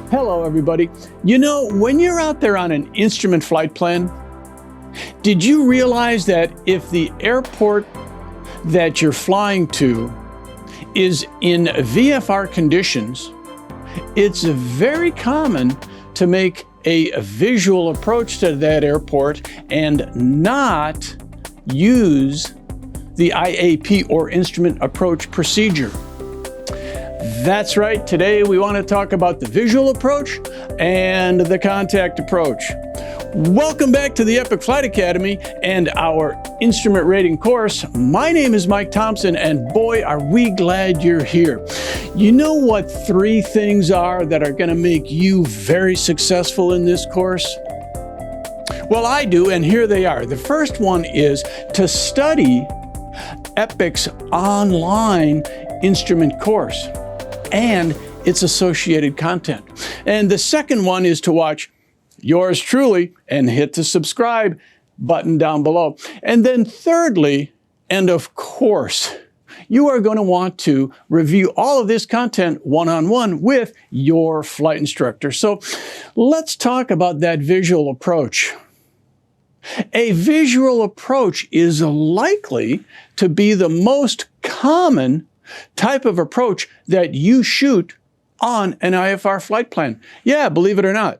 Hello, everybody. You know, when you're out there on an instrument flight plan, did you realize that if the airport that you're flying to is in VFR conditions, it's very common to make a visual approach to that airport and not use the IAP or instrument approach procedure? That's right. Today we want to talk about the visual approach and the contact approach. Welcome back to the Epic Flight Academy and our instrument rating course. My name is Mike Thompson, and boy, are we glad you're here. You know what 3 things are that are going to make you very successful in this course? Well, I do, and here they are. The first one is to study Epic's online instrument course and its associated content. And the second one is to watch yours truly and hit the subscribe button down below. And then thirdly, and of course, you are going to want to review all of this content one-on-one with your flight instructor. So let's talk about that visual approach. A visual approach is likely to be the most common type of approach that you shoot on an IFR flight plan. Yeah, believe it or not.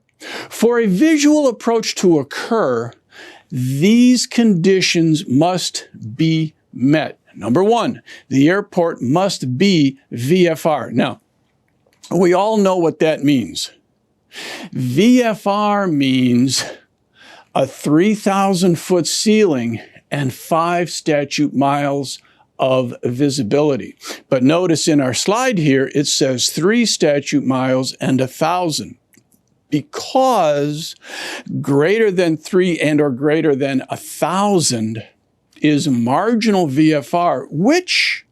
For a visual approach to occur, these conditions must be met. Number 1, the airport must be VFR. Now, we all know what that means. VFR means a 3,000-foot ceiling and 5 statute miles of visibility. But notice in our slide here, it says 3 statute miles and 1,000. Because greater than 3 and or greater than 1,000 is marginal VFR, which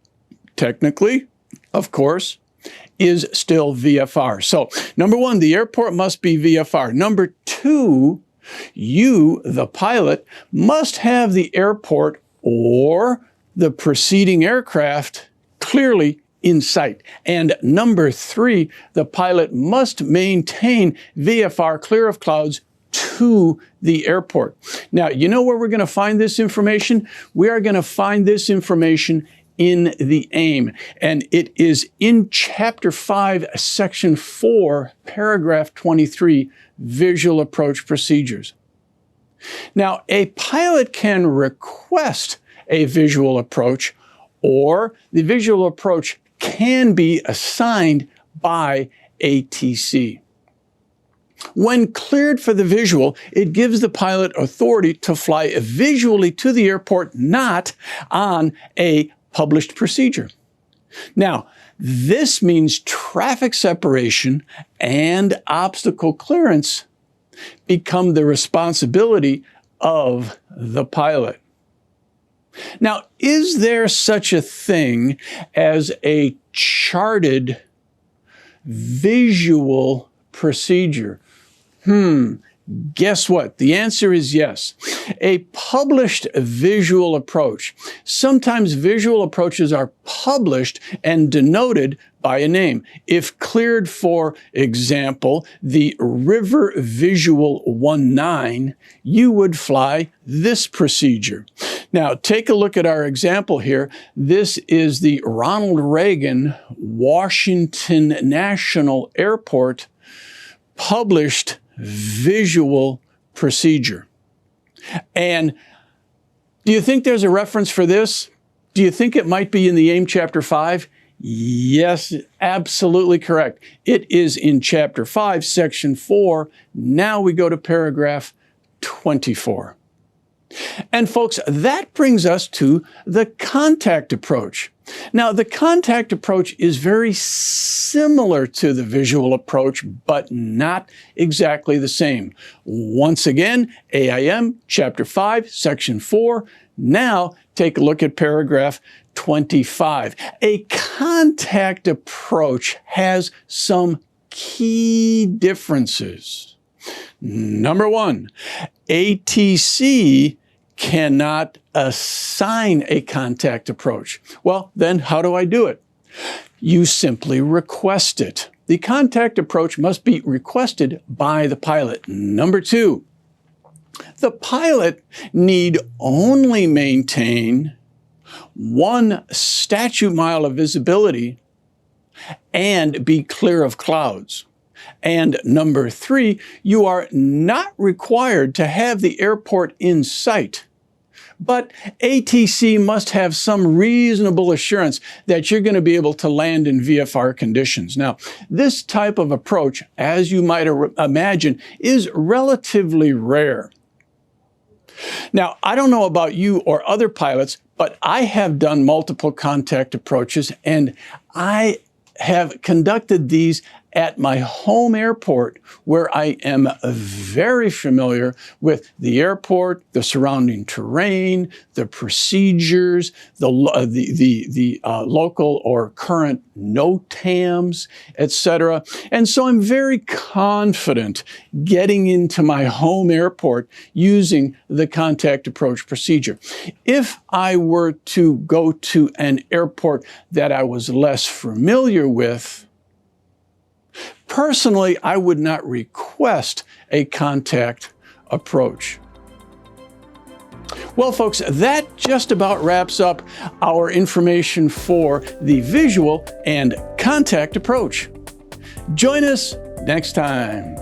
technically, of course, is still VFR. So number 1, the airport must be VFR. Number 2, you, the pilot, must have the airport or the preceding aircraft clearly in sight. And number 3, the pilot must maintain VFR clear of clouds to the airport. Now, you know where we're going to find this information? We are going to find this information in the AIM, and it is in Chapter 5, Section 4, Paragraph 23, Visual Approach Procedures. Now, a pilot can request a visual approach, or the visual approach can be assigned by ATC. When cleared for the visual, it gives the pilot authority to fly visually to the airport, not on a published procedure. Now, this means traffic separation and obstacle clearance become the responsibility of the pilot. Now, is there such a thing as a charted visual procedure? Guess what? The answer is yes. A published visual approach. Sometimes visual approaches are published and denoted by a name. If cleared, for example, the River Visual 19, you would fly this procedure. Now, take a look at our example here. This is the Ronald Reagan Washington National Airport published visual procedure. And do you think there's a reference for this? Do you think it might be in the AIM Chapter 5? Yes, absolutely correct. It is in Chapter 5, Section 4. Now we go to paragraph 24. And folks, that brings us to the contact approach. Now, the contact approach is very similar to the visual approach, but not exactly the same. Once again, AIM, Chapter 5, Section 4. Now, take a look at paragraph 25. A contact approach has some key differences. Number 1, ATC cannot assign a contact approach. Well, then how do I do it? You simply request it. the contact approach must be requested by the pilot. Number 2, the pilot need only maintain 1 statute mile of visibility and be clear of clouds. And number 3, you are not required to have the airport in sight, but ATC must have some reasonable assurance that you're going to be able to land in VFR conditions. Now, this type of approach, as you might imagine, is relatively rare. Now, I don't know about you or other pilots, but I have done multiple contact approaches, and I have conducted these at my home airport, where I am very familiar with the airport, the surrounding terrain, the procedures, the local or current NOTAMs, etc. And so I'm very confident getting into my home airport using the contact approach procedure. If I were to go to an airport that I was less familiar with, personally, I would not request a contact approach. Well, folks, that just about wraps up our information for the visual and contact approach. Join us next time.